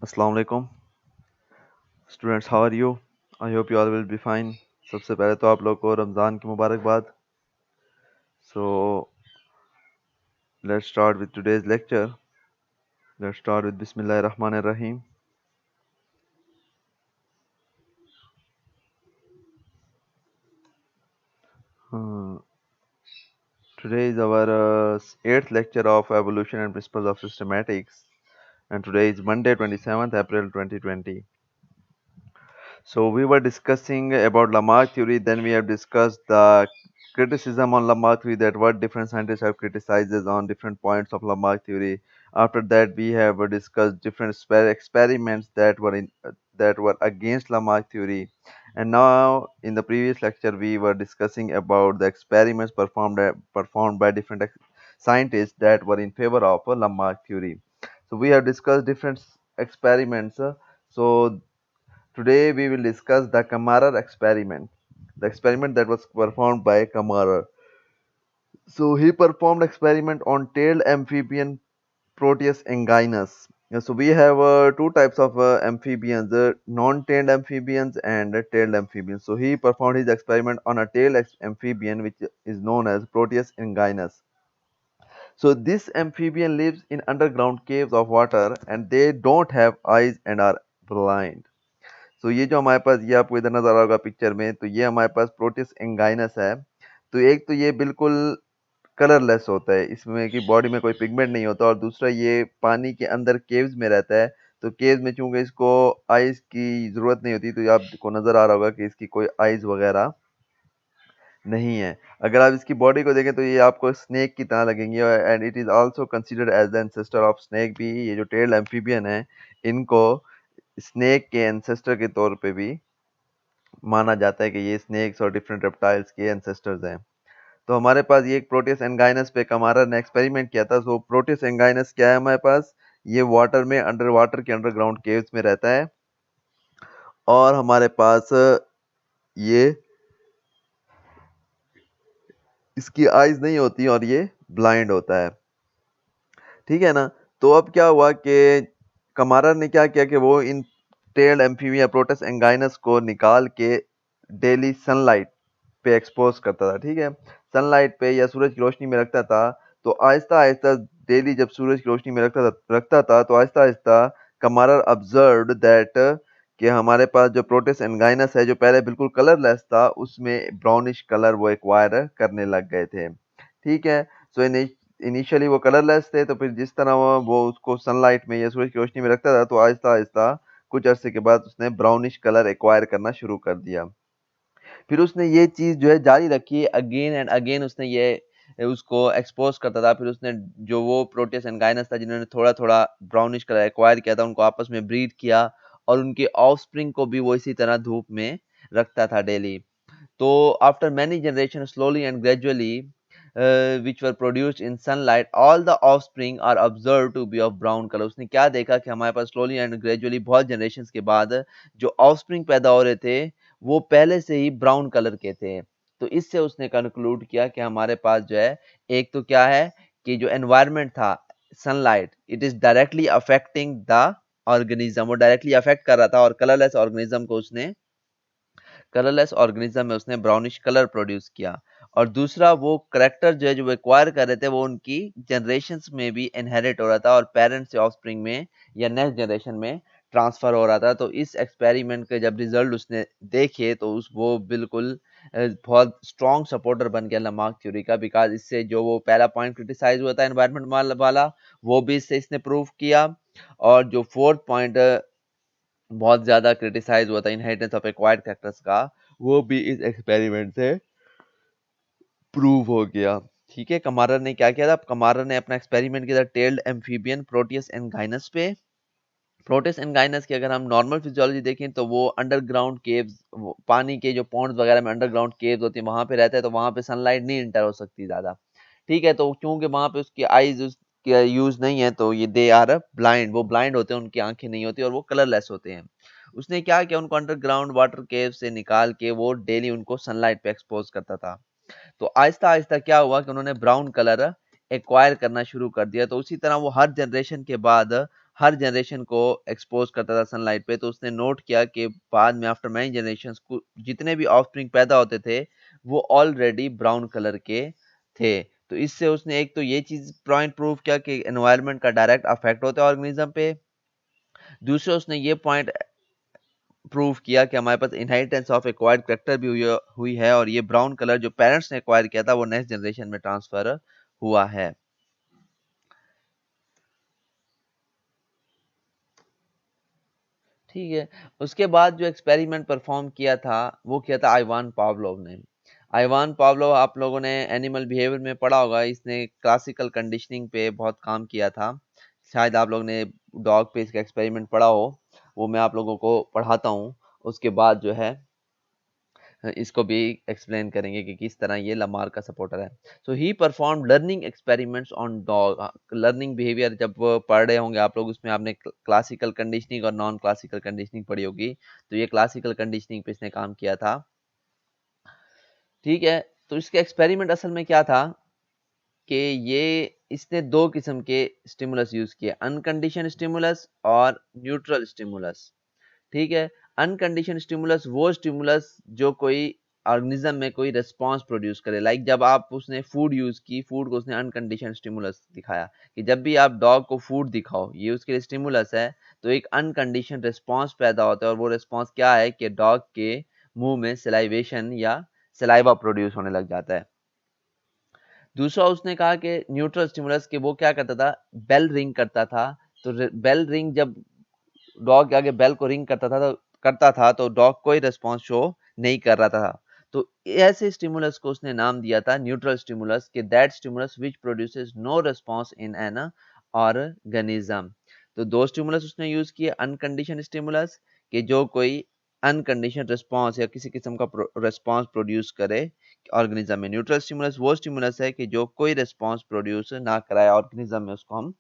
अस्सलाम वालेकुम students, how are you? I hope you all will be fine. सबसे पहले तो आप लोग को रमज़ान की मुबारकबाद। So let's start with today's lecture. Let's start with बिस्मिल्लाहिर रहमानिर रहीम। Today is our eighth lecture of evolution and principles of systematics, and today is Monday, 27th April 2020. So we were discussing about Lamarck theory. Then we have discussed the criticism on Lamarck theory, that what different scientists have criticized on different points of Lamarck theory. After that, we have discussed different experiments that were against Lamarck theory. And now, in the previous lecture, we were discussing about the experiments performed by different scientists that were in favor of Lamarck theory. So we have discussed different experiments. So today we will discuss the Kamarer experiment, the experiment that was performed by Kamarer. So he performed experiment on tailed amphibian Proteus angynus. So we have two types of amphibians, non-tailed amphibians and tailed amphibians. So he performed his experiment on a tailed amphibian which is known as Proteus angynus. So this amphibian lives in underground caves of water and they don't have eyes and are blind. तो ये जो हमारे पास ये आपको इधर नजर आ रहा होगा पिक्चर में, तो ये हमारे पास प्रोटिस एंगाइनस है। तो एक तो ये बिल्कुल कलरलेस होता है, इसमें कि बॉडी में कोई पिगमेंट नहीं होता, और दूसरा ये पानी के अंदर केव्स में रहता है। तो केव्स में चूंकि इसको आइज की जरूरत नहीं होती, तो आपको नजर आ रहा होगा कि इसकी कोई आइज वगैरह नहीं है। अगर आप इसकी बॉडी को देखें तो ये आपको स्नेक की तरह लगेंगी, and it is also considered as the ancestor of snake भी। ये जो टेल्ड एम्फीबियन है, इनको स्नेक के एंसेस्टर के तौर पे भी माना जाता है कि ये स्नेक्स और डिफरेंट रेप्टाइल्स के एंसेस्टर्स हैं। तो हमारे पास ये एक प्रोटियस एंगाइनस पे कमारा ने एक्सपेरिमेंट किया था। सो प्रोटियस एंगाइनस क्या है हमारे पास? ये वाटर में, अंडर वाटर के अंडरग्राउंड केव्स में रहता है, और हमारे पास ये इसकी आइज नहीं होती और ये ब्लाइंड होता है। ठीक है ना? तो अब क्या हुआ कि कमारा ने क्या किया कि वो इन टेल्ड एम्फीबिया प्रोटस एंगाइनस को निकाल के डेली सनलाइट पे एक्सपोज करता था। ठीक है, सनलाइट पे या सूरज की रोशनी में रखता था। तो आहिस्ता आहिस्ता डेली जब सूरज की रोशनी में रखता था तो आहिस्ता आहिस्ता कमारा ऑब्जर्व्ड दैट कि हमारे पास जो प्रोटिस एंगाइनस है, जो पहले बिल्कुल कलरलेस था, उसमें ब्राउनिश कलर वो एक्वायर करने लग गए थे। ठीक है, सो इनिशियली वो कलरलेस थे, तो फिर जिस तरह वो उसको सनलाइट में या सूरज की रोशनी में रखता था, तो आहिस्ता आहिस्ता कुछ अरसे के बाद उसने ब्राउनिश कलर एक्वायर करना शुरू कर दिया। फिर उसने ये चीज जो है जारी रखी, अगेन एंड अगेन उसने ये उसको एक्सपोज करता था। फिर उसने जो वो प्रोटियस एंड गाइनस था जिन्होंने थोड़ा थोड़ा ब्राउनिश कलर एक्वायर किया था, उनको आपस में ब्रीड किया, और उनके ऑफस्प्रिंग को भी वो इसी तरह धूप में रखता था डेली। तो after many generation slowly and gradually which were produced in sunlight, all the offspring are observed to be of brown color. उसने क्या देखा कि हमारे पास स्लोली एंड ग्रेजुअली बहुत जनरेशंस के बाद जो ऑफस्प्रिंग पैदा हो रहे थे वो पहले से ही ब्राउन कलर के थे। तो इससे उसने कंक्लूड किया कि हमारे पास जो है, एक तो क्या है कि जो एनवायरनमेंट था, sunlight, it is directly affecting the organism, वो डायरेक्टली अफेक्ट कर रहा था, और कलरलेस ऑर्गेनिज्म को उसने कलरलेस ऑर्गेनिज्म में उसने ब्राउनिश कलर प्रोड्यूस किया। और दूसरा, वो करेक्टर जो है जो एक्वायर कर रहे थे, वो उनकी जनरेशंस में भी इनहेरिट हो रहा था, और पेरेंट्स से ऑफस्प्रिंग में या नेक्स्ट जनरेशन में ट्रांसफर हो रहा था। तो इस एक्सपेरिमेंट के जब रिजल्ट उसने देखे तो उस वो बिल्कुल बहुत स्ट्रॉन्ग सपोर्टर बन गया लमार्क थ्योरी का, बिकॉज इससे जो वो पहला पॉइंट क्रिटिसाइज हुआ था एनवायरनमेंट वाला, वो भी इससे इसने प्रूव किया। और जो फोर्थ पॉइंट बहुत ज्यादा क्रिटिसाइज हुआ था इनहेरिटेंस ऑफ एक्वायर्ड कैरेक्टर्स का, वो भी इस एक्सपेरिमेंट से प्रूव हो गया। ठीक है, कमारर ने क्या किया था? कमारर ने अपना एक्सपेरिमेंट किया था टेल्ड एम्फीबियन प्रोटियस एंगाइनस पे। प्रोटियस एंगाइनस की अगर हम नॉर्मल फिजियोलॉजी देखें तो वो अंडरग्राउंड केव्स, पानी के जो पॉन्ड्स वगैरह में अंडरग्राउंड केव्स होती है, वहां पे रहता है, तो वहां पे सनलाइट नहीं इंटर हो सकती ज्यादा। ठीक है, तो क्योंकि वहां पे उसकी आईज उसके यूज नहीं है, तो ये दे आर ब्लाइंड, वो ब्लाइंड होते हैं, उनकी आंखें नहीं होती और वो कलरलेस होते हैं। उसने क्या किया, उनको अंडरग्राउंड वाटर केव से निकाल के वो डेली उनको सनलाइट पे एक्सपोज करता था। तो आहिस्ता आहिस्ता क्या हुआ कि उन्होंने ब्राउन कलर एक्वायर करना शुरू कर दिया। तो उसी तरह वो हर जनरेशन के बाद हर जनरेशन को एक्सपोज करता था सनलाइट पे, तो उसने नोट किया कि बाद में आफ्टर मैनी जनरेशंस जितने भी ऑफस्प्रिंग पैदा होते थे वो ऑलरेडी ब्राउन कलर के थे। तो इससे उसने एक तो ये चीज पॉइंट प्रूव किया कि एनवायरनमेंट का डायरेक्ट अफेक्ट होता है ऑर्गेनिज्म पे। दूसरा उसने ये पॉइंट प्रूव किया कि हमारे पास इनहेरिटेंस ऑफ एक्वायर्ड कैरेक्टर भी हुई है, और ये ब्राउन कलर जो पेरेंट्स ने एक्वायर किया था वो नेक्स्ट जनरेशन में ट्रांसफर हुआ है। ठीक है, उसके बाद जो एक्सपेरिमेंट परफॉर्म किया था वो किया था आइवान पावलोव ने। आइवान पावलोव आप लोगों ने एनिमल बिहेवियर में पढ़ा होगा, इसने क्लासिकल कंडीशनिंग पे बहुत काम किया था। शायद आप लोगों ने डॉग पे इसका एक्सपेरिमेंट पढ़ा हो, वो मैं आप लोगों को पढ़ाता हूँ। उसके बाद जो है इसको भी एक्सप्लेन करेंगे कि किस तरह ये लमार का सपोर्टर है। So he perform learning experiments on dog. Learning behaviour जब पढ़ रहे होंगे आप लोग, उसमें आपने क्लासिकल कंडीशनिंग और नॉन क्लासिकल कंडीशनिंग पढ़ी होगी, तो ये क्लासिकल कंडीशनिंग पे इसने काम किया था। ठीक है, तो इसके एक्सपेरिमेंट असल में क्या था कि ये इसने दो किस्म के स्टिमुलस यूज किए, अनकंडीशन स्टिमुलस और न्यूट्रल स्टिमुलस। ठीक है, अनकंडीशन स्टिमुलस वो स्टिमुलस जो कोई ऑर्गेनिज्म में कोई रिस्पांस प्रोड्यूस करे। लाइक जब आप उसने फूड यूज की, फूड को उसने अनकंडीशन स्टिमुलस दिखाया कि जब भी आप डॉग को फूड दिखाओ ये उसके लिए स्टिमुलस है, तो एक अनकंडीशन रिस्पांस पैदा होता है, और वो रिस्पांस क्या है कि डॉग के मुंह में सलाइवेशन या सलाइवा प्रोड्यूस होने लग जाता है। दूसरा उसने कहा कि न्यूट्रल स्टिमुलस के वो क्या करता था, बेल रिंग करता था। तो बेल रिंग जब डॉग आगे बेल को रिंग करता था तो डॉग कोई रिस्पॉन्स शो नहीं कर रहा था। तो ऐसे स्टिमुलस को उसने नाम दिया था न्यूट्रल स्टिमुलस, कि that stimulus which produces no response in an organism. तो दो स्टिमुलस उसने यूज किए, अनकंडीशन स्टिमुलस कि जो कोई अनकंडीशन रिस्पॉन्स या किसी किस्म का रिस्पॉन्स प्रोड्यूस करे ऑर्गेनिज्म में। न्यूट्रल स्टिमुलस वो स्टिमुलस है कि जो कोई रिस्पॉन्स प्रोड्यूस ना कराए ऑर्गेनिज्म में, उसको हम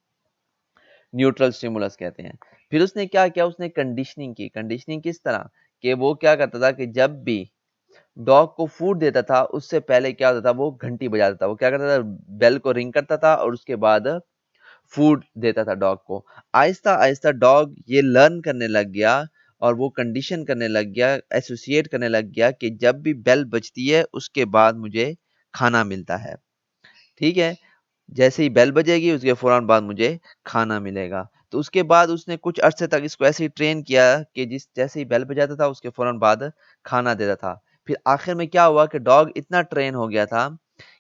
न्यूट्रल स्टिमुलस कहते हैं। फिर उसने क्या किया, उसने कंडीशनिंग की। कंडीशनिंग किस तरह कि वो क्या करता था कि जब भी डॉग को फूड देता था उससे पहले क्या होता था, वो घंटी बजाता था। वो क्या करता था, बेल को रिंग करता था और उसके बाद फूड देता था डॉग को। आहिस्ता आहिस्ता डॉग ये लर्न करने लग गया और वो कंडीशन करने लग गया, एसोसिएट करने लग गया कि जब भी बेल बजती है उसके बाद मुझे खाना मिलता है। ठीक है, जैसे ही बेल बजेगी उसके फौरन बाद मुझे खाना मिलेगा। तो उसके बाद उसने कुछ अरसे तक इसको ऐसे ही ट्रेन किया कि जिस जैसे ही बेल बजाता था उसके फौरन बाद खाना देता था। फिर आखिर में क्या हुआ कि डॉग इतना ट्रेन हो गया था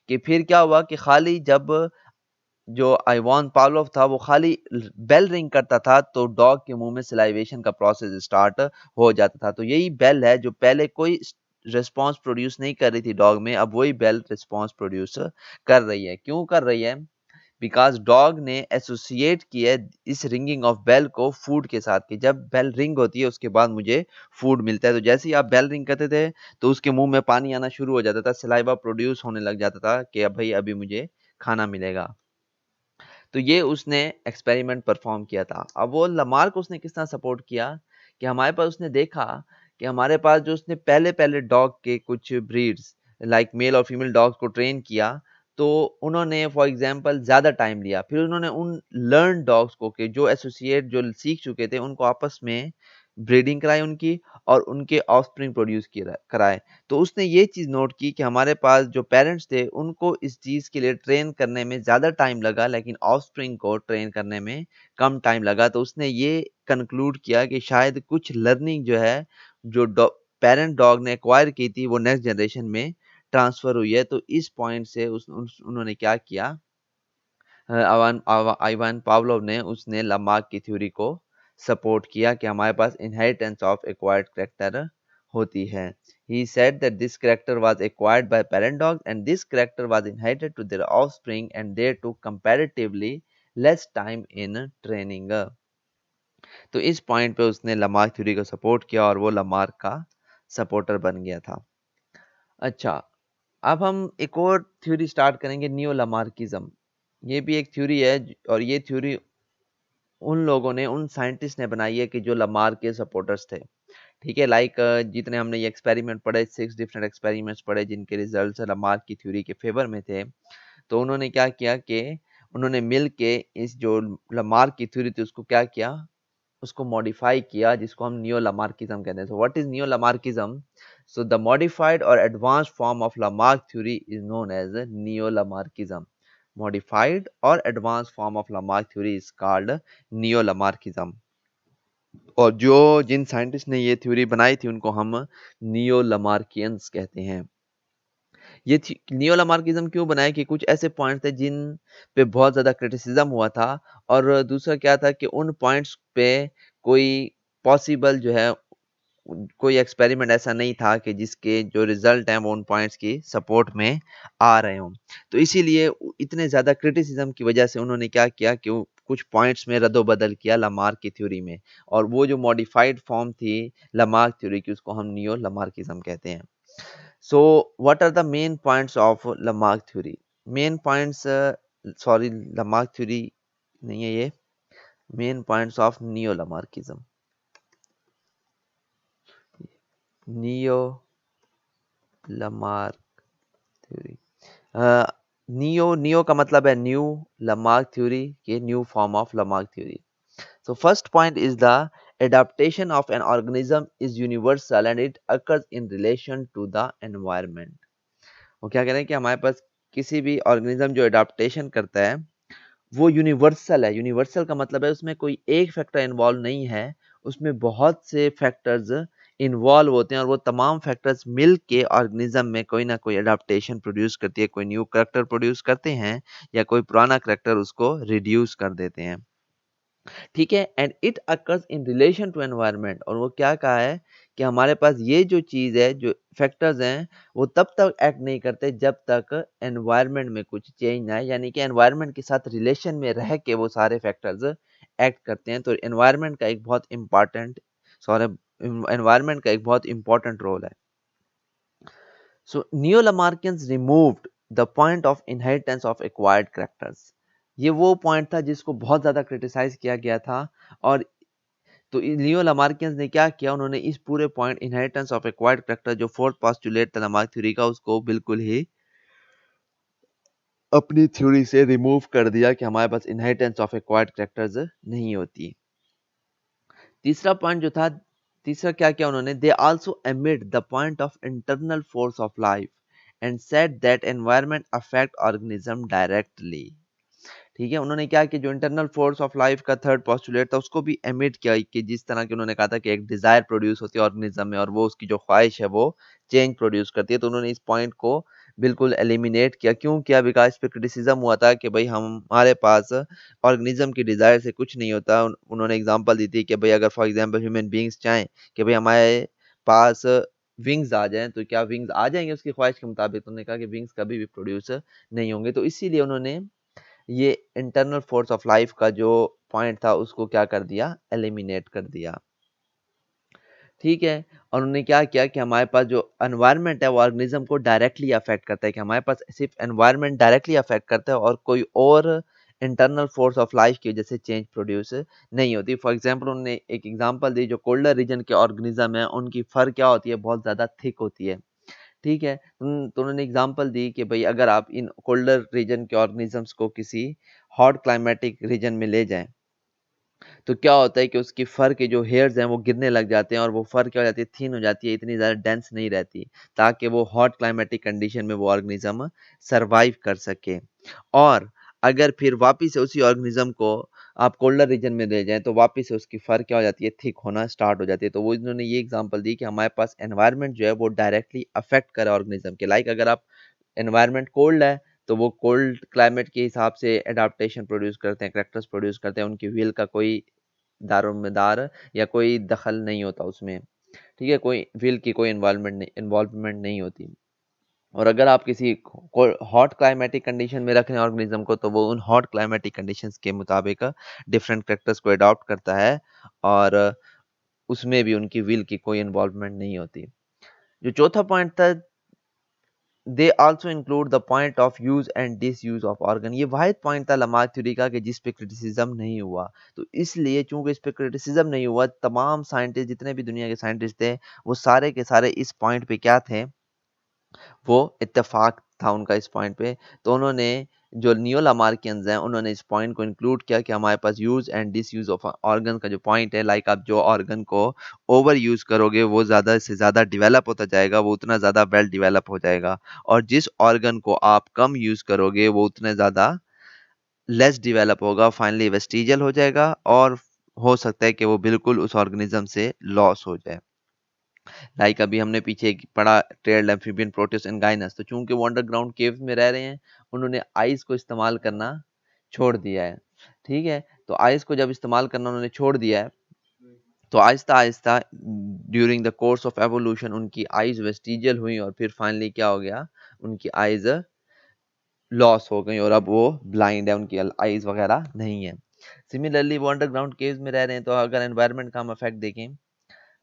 कि फिर क्या हुआ कि खाली जब जो आइवान पावलोव था वो खाली बेल रिंग करता था तो डॉग के मुंह में सलाइवेशन का प्रोसेस स्टार्ट हो जाता था। तो यही बेल है जो पहले कोई रिस्पॉन्स प्रोड्यूस नहीं कर रही थी डॉग में, अब वही बेल रिस्पॉन्स प्रोड्यूस कर रही है। क्यों कर रही है? बिकॉज डॉग ने एसोसिएट किया इस रिंगिंग ऑफ बेल को फूड के साथ, कि जब बेल रिंग होती है उसके बाद मुझे फूड मिलता है। तो जैसे ही आप बेल रिंग करते थे तो उसके मुंह में पानी आना शुरू हो जाता था, सलाइवा प्रोड्यूस होने लग जाता था कि अब भाई अभी मुझे खाना मिलेगा। तो ये उसने एक्सपेरिमेंट परफॉर्म किया था। अब वो लमार को उसने किस तरह सपोर्ट किया कि हमारे पास उसने देखा कि हमारे पास जो उसने पहले पहले डॉग के कुछ ब्रीड्स लाइक मेल और फीमेल डॉग्स को ट्रेन किया, तो उन्होंने फॉर एग्जांपल ज़्यादा टाइम लिया। फिर उन्होंने उन लर्न डॉग्स को के जो एसोसिएट जो सीख चुके थे उनको आपस में ब्रीडिंग कराई उनकी, और उनके ऑफस्प्रिंग प्रोड्यूस कराए। तो उसने ये चीज़ नोट की कि हमारे पास जो पेरेंट्स थे उनको इस चीज़ के लिए ट्रेन करने में ज़्यादा टाइम लगा, लेकिन ऑफस्प्रिंग को ट्रेन करने में कम टाइम लगा। तो उसने ये कंक्लूड किया कि शायद कुछ लर्निंग जो है जो पेरेंट डॉग ने एक्वायर की थी वो नेक्स्ट जनरेशन में ट्रांसफर हुई है। तो इस पॉइंट से उन्होंने क्या किया, आइवान पावलोव ने उसने लामार्क की थ्योरी को सपोर्ट किया कि हमारे पास इनहेरिटेंस ऑफ एक्वायर्ड कैरेक्टर होती है। He said that this character was acquired by parent dogs and this character was inherited to their offspring and they took comparatively less time in training. तो इस point पे उसने Lamarck theory को support किया और वो लामार्क का supporter बन गया था। अच्छा, अब हम एक और थ्योरी स्टार्ट करेंगे, नियो लामार्किज्म। ये भी एक थ्योरी है और ये थ्योरी उन लोगों ने, उन साइंटिस्ट ने बनाई है कि जो लामार्क के सपोर्टर्स थे। ठीक है, लाइक जितने हमने ये एक्सपेरिमेंट पढ़े, 6 डिफरेंट एक्सपेरिमेंट्स पढ़े जिनके रिजल्ट्स लामार्क की थ्योरी के फेवर में थे। तो उन्होंने क्या किया कि उन्होंने मिल के इस जो लमार्क की थ्योरी थी उसको क्या किया, उसको मॉडिफाई किया, जिसको हम नियो लमार्किज्म कहते हैं। So what is neo Lamarckism? So the modified और advanced form of Lamarck theory is known as neo Lamarckism. Modified और advanced form of Lamarck theory is called neo Lamarckism. और जो जिन scientist ने ये theory बनाई थी उनको हम नियो लमार्कियंस कहते हैं। ये नियो लमार्किज्म क्यों बनाया कि कुछ ऐसे पॉइंट थे जिन पे बहुत ज्यादा क्रिटिसिज्म हुआ था, और दूसरा क्या था कि उन पॉइंट्स पे कोई पॉसिबल जो है कोई एक्सपेरिमेंट ऐसा नहीं था कि जिसके जो रिजल्ट हैं वो उन पॉइंट्स की सपोर्ट में आ रहे हों। तो इसीलिए इतने ज़्यादा क्रिटिसिज्म की वजह से उन्होंने क्या किया कि वो कुछ पॉइंट्स में रद्दोबदल किया लमार्क की थ्योरी में, और वो जो मॉडिफाइड फॉर्म थी लमार्क थ्योरी की उसको हम नियो लमार्किज्म कहते हैं। So what are the main points of Lamarck theory? Main points, sorry Lamarck theory नहीं है ये, main points of neo Lamarckism. Neo Lamarck theory, neo, neo का मतलब है न्यू, लमार्क थ्योरी के new form of Lamarck theory. So first point is the adaptation of an organism is universal and it occurs in relation to the environment. वो क्या कह रहे हैं कि हमारे पास किसी भी ऑर्गेनिज्म जो अडाप्टेशन करता है वो यूनिवर्सल है। यूनिवर्सल का मतलब है उसमें कोई एक फैक्टर इन्वॉल्व नहीं है, उसमें बहुत से फैक्टर्स इन्वॉल्व होते हैं और वो तमाम फैक्टर्स मिल के ऑर्गेनिज्म में कोई ना कोई अडाप्टेशन प्रोड्यूस करती है, कोई न्यू करेक्टर प्रोड्यूस करते हैं या कोई पुराना करेक्टर उसको रिड्यूस कर देते हैं। ठीक है, and it occurs in relation to environment. और वो क्या कहा है कि हमारे पास ये जो चीज है, जो फैक्टर्स हैं, वो तब तक एक्ट नहीं करते जब तक एनवायरनमेंट में कुछ चेंज ना आए, यानी कि एनवायरनमेंट के साथ रिलेशन में रह के वो सारे फैक्टर्स एक्ट करते हैं। तो एनवायरनमेंट का एक बहुत इंपॉर्टेंट, सॉरी, एनवायरनमेंट का एक बहुत इंपॉर्टेंट रोल है। So Neo-Lamarckians removed the point of inheritance of acquired characters. ये वो पॉइंट था जिसको बहुत ज्यादा क्रिटिसाइज किया गया था, और तो लियो लमार्कियंस ने क्या किया, उन्होंने इस पूरे point inheritance of acquired character जो फोर्थ पोस्टुलेट था लमार्क थ्योरी का, उसको बिल्कुल ही अपनी थ्योरी से रिमूव कर दिया कि हमारे पास इनहेरिटेंस ऑफ एक्वायर्ड कैरेक्टर्स नहीं होती। तीसरा पॉइंट जो था, तीसरा क्या किया उन्होंने, they also emit the point of internal force of life and said that environment affect organism directly. ठीक है, उन्होंने क्या कि जो इंटरनल फोर्स ऑफ लाइफ का थर्ड पोस्टुलेट था उसको भी एमिट किया, कि जिस तरह की उन्होंने कहा था कि एक डिजायर प्रोड्यूस होती है ऑर्गेनिज्म में और वो उसकी जो ख्वाहिश है वो चेंज प्रोड्यूस करती है, तो उन्होंने इस पॉइंट को बिल्कुल एलिमिनेट किया। क्यों किया? बिकॉज इस पे क्रिटिसिज्म हुआ था कि भाई हमारे पास ऑर्गेनिज्म की डिजायर से कुछ नहीं होता। उन्होंने एग्जांपल दी थी कि भाई अगर फॉर एग्जांपल ह्यूमन बीइंग्स चाहें कि भाई हमारे पास विंग्स आ जाएं तो क्या विंग्स आ जाएंगे उसकी ख्वाहिश के मुताबिक? तो उन्होंने कहा कि विंग्स कभी भी प्रोड्यूस नहीं होंगे। तो इसीलिए उन्होंने ये इंटरनल फोर्स ऑफ लाइफ का जो पॉइंट था उसको क्या कर दिया, एलिमिनेट कर दिया। ठीक है, और उन्होंने क्या किया कि हमारे पास जो एनवायरनमेंट है वो ऑर्गेनिज्म को डायरेक्टली अफेक्ट करता है, कि हमारे पास सिर्फ एनवायरनमेंट डायरेक्टली अफेक्ट करता है और कोई और इंटरनल फोर्स ऑफ लाइफ की वजह से चेंज प्रोड्यूस नहीं होती। फॉर एग्जांपल उन्होंने एक एग्जांपल दी, जो कोल्डर रीजन के ऑर्गेनिज्म है उनकी फर क्या होती है, बहुत ज्यादा थिक होती है। ठीक है, तो उन्होंने एग्जांपल दी कि भाई अगर आप इन कोल्डर रीजन के ऑर्गेनिजम्स को किसी हॉट क्लाइमेटिक रीजन में ले जाएं तो क्या होता है कि उसकी फर के जो हेयर्स हैं वो गिरने लग जाते हैं और वो फर क्या हो जाती है, थीन हो जाती है, इतनी ज़्यादा डेंस नहीं रहती, ताकि वो हॉट क्लाइमेटिक कंडीशन में वो ऑर्गेनिज्म सर्वाइव कर सके। और अगर फिर वापिस से उसी ऑर्गेनिज्म को आप कोल्डर रीजन में ले जाएं तो वापिस से उसकी फर क्या हो जाती है, थिक होना स्टार्ट हो जाती है। तो वो इन्होंने ये एग्जांपल दी कि हमारे पास एनवायरनमेंट जो है वो डायरेक्टली अफेक्ट करे ऑर्गेनिज्म के। लाइक अगर आप एनवायरनमेंट कोल्ड है तो वो कोल्ड क्लाइमेट के हिसाब से एडाप्टेशन प्रोड्यूस करते हैं, करेक्टर्स प्रोड्यूस करते हैं, उनकी व्हील का कोई दारोमदार या कोई दखल नहीं होता उसमें। ठीक है, कोई व्हील की कोई इन्वॉल्वमेंट नहीं होती। और अगर आप किसी हॉट क्लाइमेटिक कंडीशन में रख रहे हैं ऑर्गेनिज्म को तो वो उन हॉट क्लाइमेटिक कंडीशंस के मुताबिक डिफरेंट करेक्टर्स को अडॉप्ट करता है और उसमें भी उनकी व्हील की कोई इन्वॉल्वमेंट नहीं होती। जो चौथा पॉइंट था, they also include the point of use and disuse of organ. ये वाहिद पॉइंट था लमार्क थ्योरी का कि जिस पे क्रिटिसिज्म नहीं हुआ। तो इसलिए चूंकि इस पे क्रिटिसिज्म नहीं हुआ, तमाम साइंटिस्ट, जितने भी दुनिया के साइंटिस्ट थे, वो सारे के सारे इस पॉइंट पे क्या थे, वो इत्तेफाक था उनका इस पॉइंट पे। तो उन्होंने जो नियो लामार्कियंस हैं उन्होंने इस पॉइंट को इंक्लूड किया कि हमारे पास use and disuse of organ का जो पॉइंट है, लाइक आप जो ऑर्गन को ओवर यूज करोगे वो ज्यादा से ज्यादा डेवलप होता जाएगा, वो उतना ज्यादा वेल डेवलप हो जाएगा, और जिस ऑर्गन को आप कम यूज करोगे वो उतने ज्यादा लेस डेवलप होगा, फाइनली वेस्टिजियल हो जाएगा, और हो सकता है कि वो बिल्कुल उस ऑर्गेनिज्म से लॉस हो जाए। लाइक अभी हमने पीछे एक पढ़ा टेल्ड एम्फीबियन प्रोटिस्ट एंड गाइनस, तो चूंकि वो अंडरग्राउंड केव्स में रह रहे हैं, उन्होंने आइस को इस्तेमाल करना छोड़ दिया है। ठीक है, तो आइस को जब इस्तेमाल करना उन्होंने छोड़ दिया है, तो Aahista Aahista during the course of evolution उनकी आइज वेस्टिजियल हुई, और फिर फाइनली क्या हो गया, उनकी आइज लॉस हो गई और अब वो ब्लाइंड है, उनकी आइज वगैरह नहीं है। सिमिलरली वो अंडरग्राउंड केव्स में रह रहे हैं, तो अगर एनवायरनमेंट का हम इफेक्ट देखें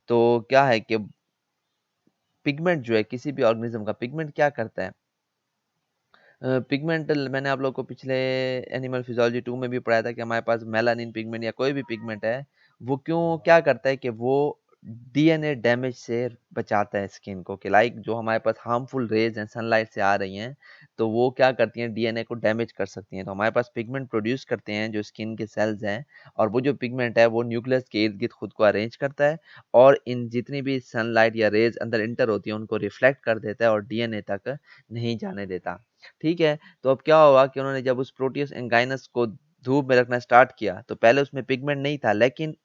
तो क्या है कि पिगमेंट जो है, किसी भी ऑर्गेनिज्म का पिगमेंट क्या करता है, पिगमेंट मैंने आप लोग को पिछले एनिमल फिजियोलॉजी 2 में भी पढ़ाया था कि हमारे पास मेलानिन पिगमेंट या कोई भी पिगमेंट है, वो क्यों क्या करता है कि वो डीएनए डैमेज से बचाता है स्किन को, कि लाइक जो हमारे पास हार्मफुल रेज हैं सनलाइट से आ रही हैं, तो वो क्या करती हैं, डीएनए को डैमेज कर सकती हैं। तो हमारे पास पिगमेंट प्रोड्यूस करते हैं जो स्किन के सेल्स हैं, और वो जो पिगमेंट है वो न्यूक्लियस के इर्द गिर्द खुद को अरेंज करता है, और इन जितनी भी सनलाइट या रेज अंदर इंटर होती है उनको रिफ्लेक्ट कर देता है और डीएनए तक नहीं जाने देता। ठीक है, तो अब क्या हुआ कि उन्होंने जब उस प्रोटियस एंगाइनस को धूप में रखना स्टार्ट किया, तो पहले उसमें पिगमेंट नहीं था, लेकिन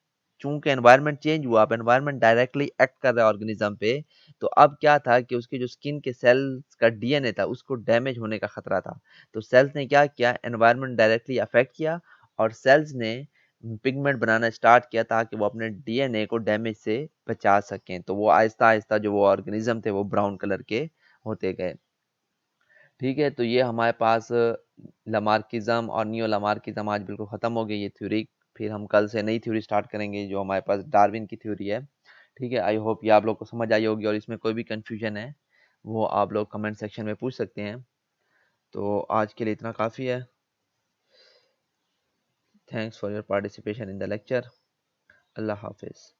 चूंकि एनवायरनमेंट चेंज हुआ, अब एनवायरनमेंट डायरेक्टली एक्ट कर रहा है ऑर्गेनिज्म पे, तो अब क्या था कि उसके जो स्किन के सेल्स का डीएनए था उसको डैमेज होने का खतरा था। तो सेल्स ने क्या किया, एनवायरनमेंट डायरेक्टली अफेक्ट किया, और सेल्स ने पिगमेंट बनाना स्टार्ट किया ताकि वो अपने डीएनए को डैमेज से बचा सकें। तो वो आहिस्ता आहिस्ता जो वो ऑर्गेनिज्म थे वो ब्राउन कलर के होते गए। ठीक है, तो ये हमारे पास लमार्किज्म और नियो लमार्किज्म आज बिल्कुल ख़त्म हो गई ये थ्योरी। फिर हम कल से नई थ्योरी स्टार्ट करेंगे जो हमारे पास डार्विन की थ्योरी है। ठीक है, आई होप ये आप लोग को समझ आई होगी, और इसमें कोई भी कंफ्यूजन है वो आप लोग कमेंट सेक्शन में पूछ सकते हैं। तो आज के लिए इतना काफ़ी है। Thanks for your participation in the lecture. अल्लाह हाफिज़।